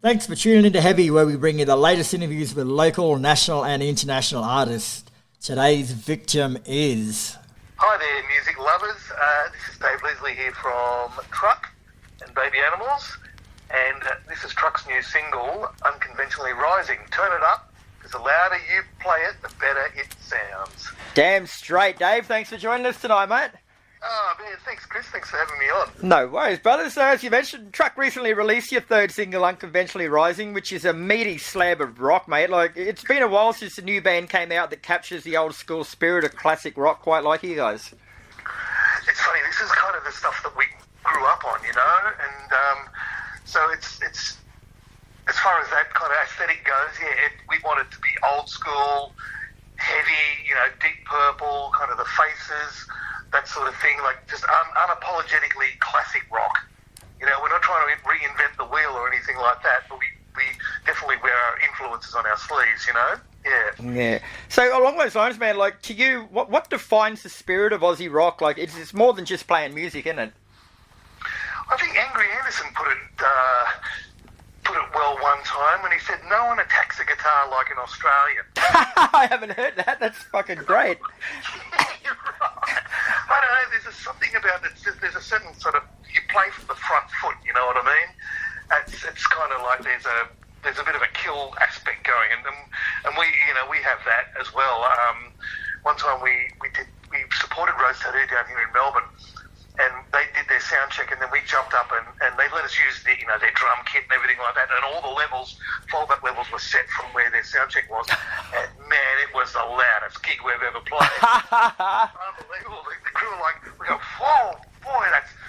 Thanks for tuning into Heavy, where we bring you the latest interviews with local, national and international artists. Today's victim is... Hi there, music lovers. This is Dave Leslie here from Truck and Baby Animals. And this is Truck's new single, Unconventionally Rising. Turn it up, because the louder you play it, the better it sounds. Damn straight, Dave. Thanks for joining us tonight, mate. Oh, man, thanks, Chris. Thanks for having me on. No worries, brother. So, as you mentioned, Truck recently released your third single, Unconventionally Rising, which is a meaty slab of rock, mate. Like, it's been a while since a new band came out that captures the old school spirit of classic rock quite like you guys. It's funny, this is kind of the stuff that we grew up on, you know, and so it's as far as that kind of aesthetic goes, we want it to be old school, heavy, you know, Deep Purple, kind of the Faces, that sort of thing, like just unapologetically classic rock. You know, we're not trying to reinvent the wheel or anything like that, but we definitely wear our influences on our sleeves, you know? Yeah. So along those lines, man, like, to you, what defines the spirit of Aussie rock? Like, it's more than just playing music, isn't it? I think Angry Anderson put it well one time when he said, "No one attacks a guitar like an Australian." I haven't heard that. That's fucking great. You're right. I don't know. There's something about it. There's a certain sort of, you play from the front foot. You know what I mean? It's kind of like there's a bit of a kill aspect going, and we have that as well. One time we supported Rose Tattoo down here in Melbourne, and they did their sound check, and then we jumped up and they let us use their drum kit and everything like that, and all the fallback levels were set from where their sound check was, and man, it was the loudest gig we've ever played. Unbelievable. The crew were like, we go, whoa, boy,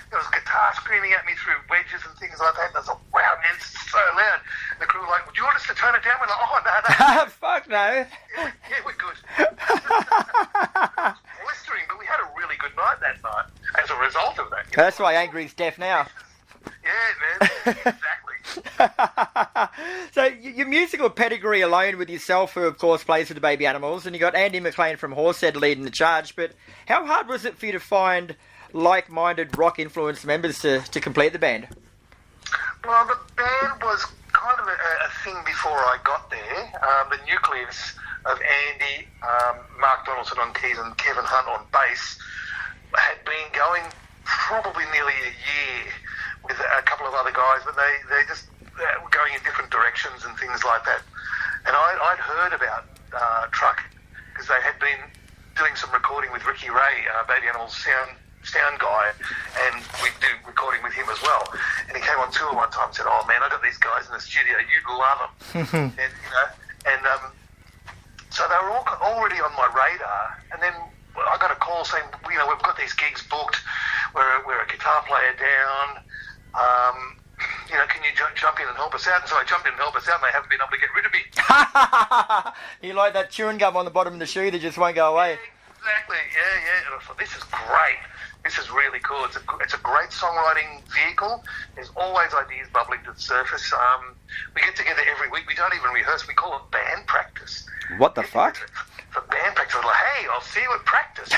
there was guitar screaming at me through wedges and things like that, and I was like, wow, man, it's so loud. And the crew were like, would you want us to turn it down? We're like, oh, no. Fuck no. Yeah, we're good. Blistering, but we had a really good night that night as a result of that. That's why Angry's deaf now. Yeah, man, exactly. So your musical pedigree alone with yourself, who of course plays for the Baby Animals, and you got Andy McLean from Horsehead leading the charge, but how hard was it for you to find like-minded rock-influenced members to complete the band? Well, the band was kind of a thing before I got there. The nucleus of Andy, Mark Donaldson on keys and Kevin Hunt on bass had been going probably nearly a year with a couple of other guys, but they just were going in different directions and things like that. And I'd heard about Truck because they had been doing some recording with Ricky Ray, Baby Animals sound guy, and we'd do recording with him as well. And he came on tour one time and said, "Oh man, I got these guys in the studio, you'd love them." So they were already on my radar, and then I got a call saying, we've got these gigs booked, we're a guitar player down, can you jump in and help us out? And so I jumped in and helped us out, and they haven't been able to get rid of me. You like that chewing gum on the bottom of the shoe that just won't go away. Yeah, exactly, yeah. And I thought, this is great. This is really cool. It's a great songwriting vehicle. There's always ideas bubbling to the surface. We get together every week. We don't even rehearse. We call it band practice. What the fuck? For band practice, we're like, hey, I'll see you at practice.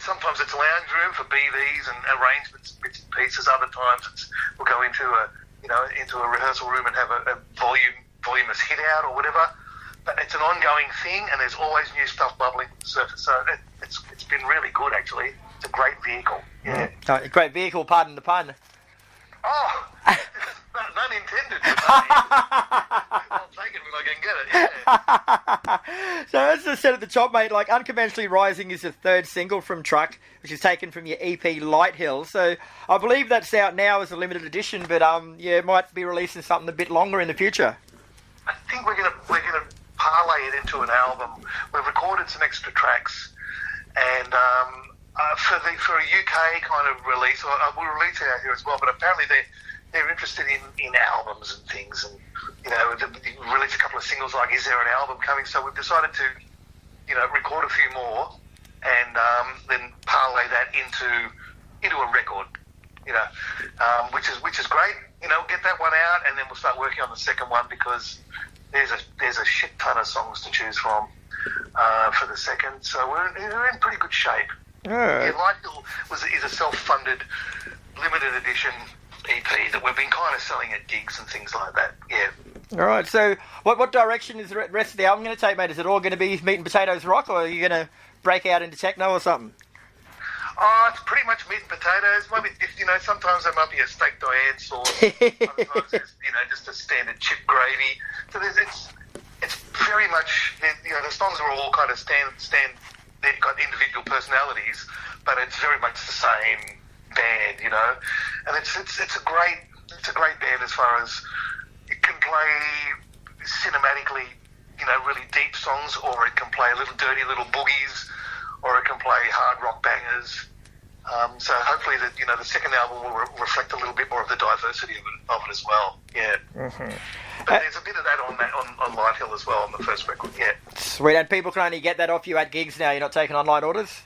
Sometimes it's lounge room for BVs and arrangements, bits and pieces. Other times we'll go into a rehearsal room and have a voluminous hit out or whatever. But it's an ongoing thing, and there's always new stuff bubbling to the surface. So it's been really good, actually. It's a great vehicle. Yeah. A great vehicle, pardon the pun. Oh, none intended. I'll take it when I can get it, yeah. So as I said at the top, mate, like Unconventionally Rising is the third single from Truck, which is taken from your EP Light Hill. So I believe that's out now as a limited edition, but might be releasing something a bit longer in the future. I think we're gonna parlay it into an album. We've recorded some extra tracks, and for a UK kind of release, we'll release it out here as well. But apparently they're interested in albums and things, and release a couple of singles. Like, is there an album coming? So we've decided to record a few more, and then parlay that into a record. Which is great. Get that one out, and then we'll start working on the second one, because there's a shit ton of songs to choose from for the second. So we're in pretty good shape. Yeah, Light Hill is a self-funded, limited edition EP that we've been kind of selling at gigs and things like that. Yeah. All right. So, what direction is the rest of the album going to take, mate? Is it all going to be meat and potatoes rock, or are you going to break out into techno or something? Oh, it's pretty much meat and potatoes. Maybe, sometimes there might be a steak diane sauce. Sometimes there's, just a standard chip gravy. So it's very much, the songs are all kind of they've got individual personalities, but it's very much the same band, And it's a great band as far as it can play cinematically, really deep songs, or it can play little dirty little boogies, or it can play hard rock bangers. So hopefully the second album will reflect a little bit more of the diversity of it as well. Yeah. Mm-hmm. But there's a bit of that on Light Hill as well on the first record. Yeah. Sweet. And people can only get that off you at gigs now. You're not taking online orders?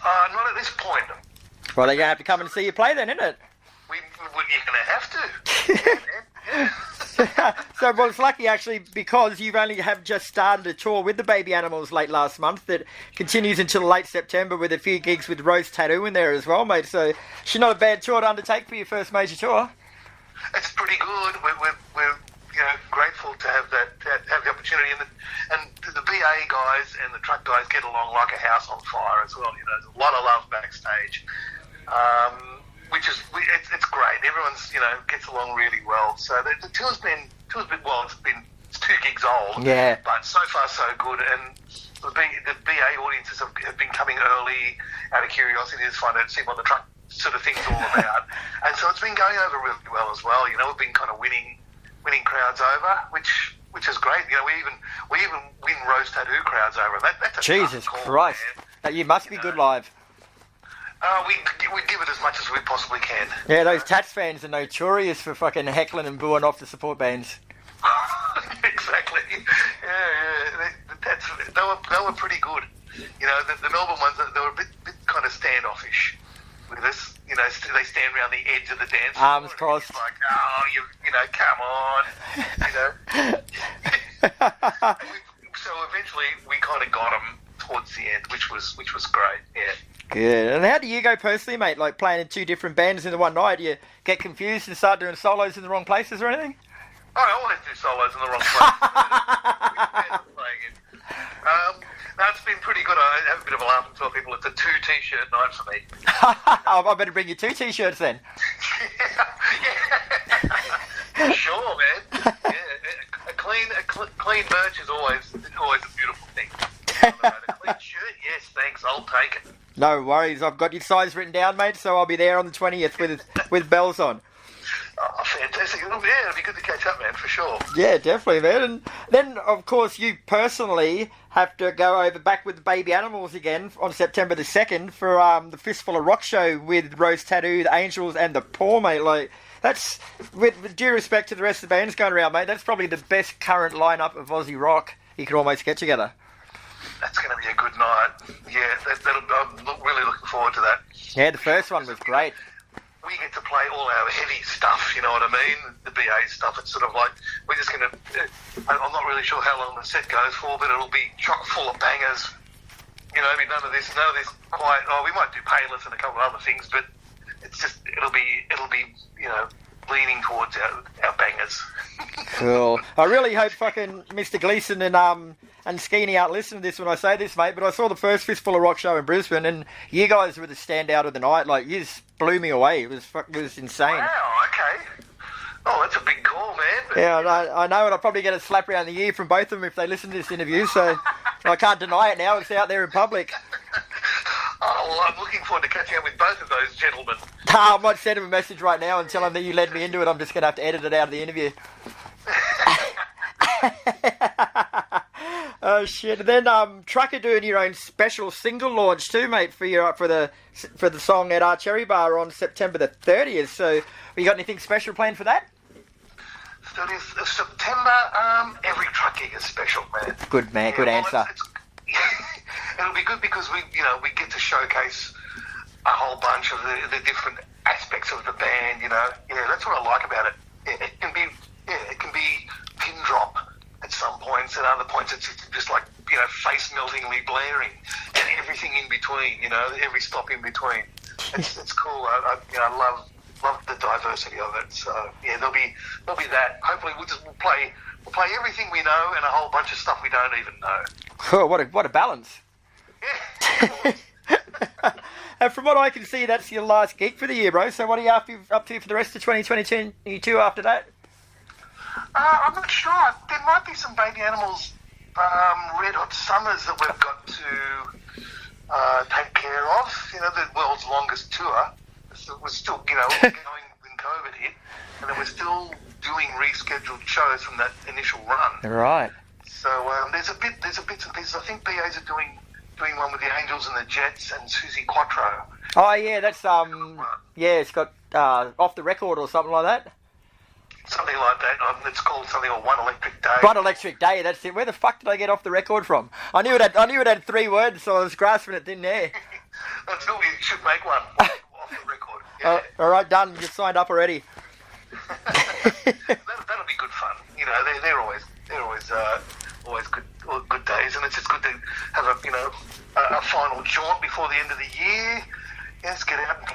Not at this point. Well, they're going to have to come and see you play then, isn't it? You're going to have to. Yeah. So, well, it's lucky actually because you've only have just started a tour with the Baby Animals late last month that continues until late September with a few gigs with Rose Tattoo in there as well, mate. So, she's not a bad tour to undertake for your first major tour. It's pretty good. We're grateful to have have the opportunity, and the BA guys and the truck guys get along like a house on fire as well. There's a lot of love backstage. Which is it's great. Everyone's gets along really well. So the tour's been it's 2 gigs old. Yeah. But so far so good. And the BA audiences have been coming early out of curiosity to find out, see what the truck sort of thing's all about. And so it's been going over really well as well. We've been kind of winning crowds over, which is great. We even win Rose Tattoo crowds over. That's a Jesus call, Christ! Man. You must be good live. We give it as much as we possibly can. Yeah, those Tats fans are notorious for fucking heckling and booing off the support bands. Exactly. Yeah. The Tats, they were pretty good. The Melbourne ones, they were a bit kind of standoffish with us. They stand around the edge of the dance floor. Arms crossed. It's like, come on. So eventually we kind of got them towards the end, which was great. Yeah. Good. And how do you go personally, mate? Like playing in 2 different bands in the one night? Do you get confused and start doing solos in the wrong places or anything? Oh, I always do solos in the wrong places. No, it's been pretty good. I have a bit of a laugh and tell people it's a 2 t-shirt night for me. I better bring you 2 t-shirts then. Yeah. Sure, man. Yeah. A clean merch is always a beautiful thing. A clean shirt, yes, thanks. I'll take it. No worries. I've got your size written down, mate, so I'll be there on the 20th with bells on. Oh, fantastic. It'll be good to catch up, man, for sure. Yeah, definitely, man. And then, of course, you personally have to go over back with the Baby Animals again on September the 2nd for the Fistful of Rock show with Rose Tattoo, the Angels, and the Poor, mate. Like, that's, with due respect to the rest of the bands going around, mate, that's probably the best current lineup of Aussie rock you could almost get together. That's going to be a good night. Yeah, I'm really looking forward to that. Yeah, the first one was great. We get to play all our heavy stuff, you know what I mean? The BA stuff. It's sort of like, we're just going to... I'm not really sure how long the set goes for, but it'll be chock full of bangers. None of this quiet... Oh, we might do Payless and a couple of other things, but it's just... It'll be leaning towards our bangers. Cool. I really hope fucking Mr. Gleeson and Skeeny out listen to this when I say this, mate, but I saw the first Fistful of Rock show in Brisbane, and you guys were the standout of the night. Like, you just blew me away. It was insane. Wow, okay. Oh, that's a big call, man. But... Yeah, I know, and I'll probably get a slap around the ear from both of them if they listen to this interview, so I can't deny it now. It's out there in public. Oh, well, I'm looking forward to catching up with both of those gentlemen. I might send him a message right now and tell him that you led me into it. I'm just going to have to edit it out of the interview. Oh shit! And then Trucker doing your own special single launch too, mate, for the song at our Cherry Bar on September the 30th. So, you got anything special planned for that? 30th of September. Every truck gig is special, man. Good man, good answer. It'll be good because we get to showcase a whole bunch of the different aspects of the band. Yeah, that's what I like about it. It can be pin drop at some points, and other points it's just like face meltingly blaring, and everything in between. Every stop in between. It's cool. I love the diversity of it. So yeah, there'll be that. Hopefully we'll play everything we know and a whole bunch of stuff we don't even know. Oh, what a balance. Yeah. And from what I can see, that's your last gig for the year, bro. So what are you up to for the rest of 2022 after that? I'm not sure. There might be some Baby Animals Red Hot Summers that we've got to take care of. You know, the world's longest tour. So we're still, going when COVID hit, and then we're still doing rescheduled shows from that initial run. Right. So there's a bits and pieces. I think BAs are doing one with the Angels and the Jets and Susie Quattro. Oh yeah, that's it's got Off the Record or something like that. Something like that. It's called something or One Electric Day. One Electric Day. That's it. Where the fuck did I get Off the Record from? I knew it had 3 words, so I was grasping it in there. That's all. You should make one off the record. Yeah. All right, done. You signed up already. That'll be good fun. You know, they're always good days, and it's just good to have a final jaunt before the end of the year. Yes, get out and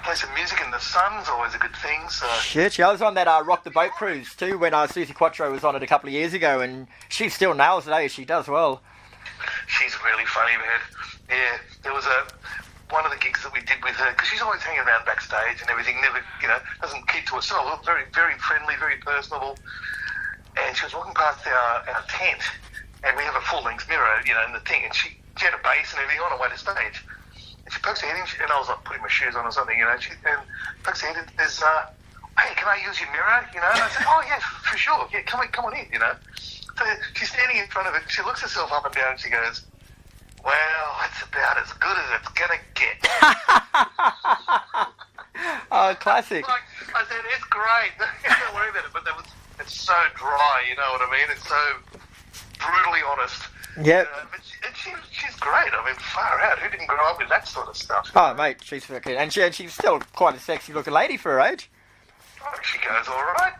play some music in the sun's always a good thing. So Shit, I was on that Rock the Boat cruise too when Susie Quattro was on it a couple of years ago, and she still nails it. Eh? She does well. She's really funny, man. Yeah, there was one of the gigs that we did with her, because she's always hanging around backstage and everything, never, doesn't keep to herself. Very, very friendly, very personable. And she was walking past our tent, and we have a full-length mirror, in the thing, and she had a bass and everything on her way to stage. And she pokes her head in, and I was like putting my shoes on or something, and pokes her head in, there's, hey, can I use your mirror, And I said, oh, yeah, for sure, yeah, come on in, So she's standing in front of it, she looks herself up and down, and she goes, well, it's about as good as it's going to get. Oh, classic. I said, it's great. Don't worry about it. But it's so dry, you know what I mean? It's so brutally honest. Yep. But she's great. I mean, far out. Who didn't grow up with that sort of stuff? Oh, mate, she's fucking... And she's still quite a sexy-looking lady for her age. Oh, she goes all right.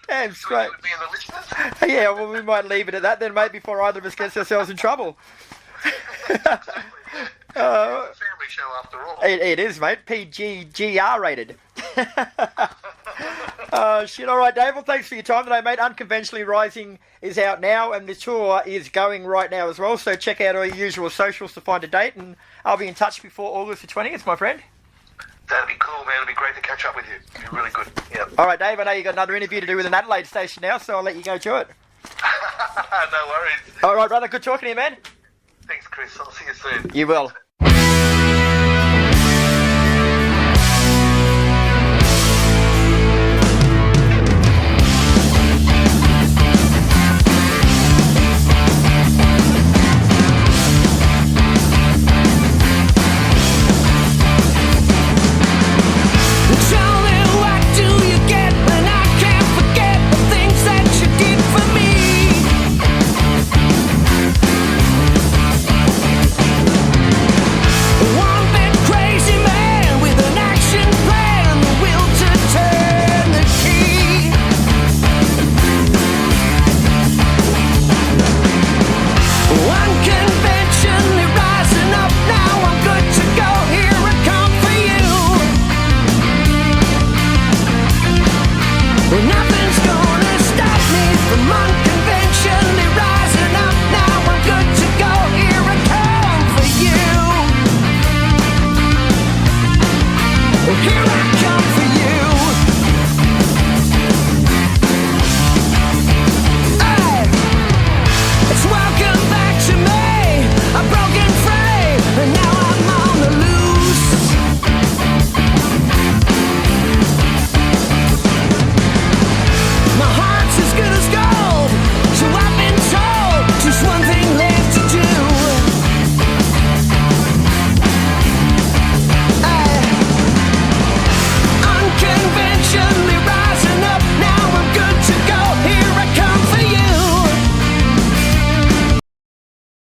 Damn straight. You would be in the listeners? Yeah, well, we might leave it at that then, mate, before either of us gets ourselves in trouble. Exactly, yeah. It's a family show after all. It is, mate. PG-GR rated. Shit, all right, Dave. Well, thanks for your time today, mate. Unconventionally Rising is out now, and the tour is going right now as well, so check out all your usual socials to find a date, and I'll be in touch before August the 20th, my friend. That'd be cool, man. It'd be great to catch up with you. You're really good. Yeah. All right, Dave. I know you got another interview to do with an Adelaide station now, so I'll let you go to it. No worries. All right, brother. Good talking to you, man. Thanks, Chris. I'll see you soon. You will.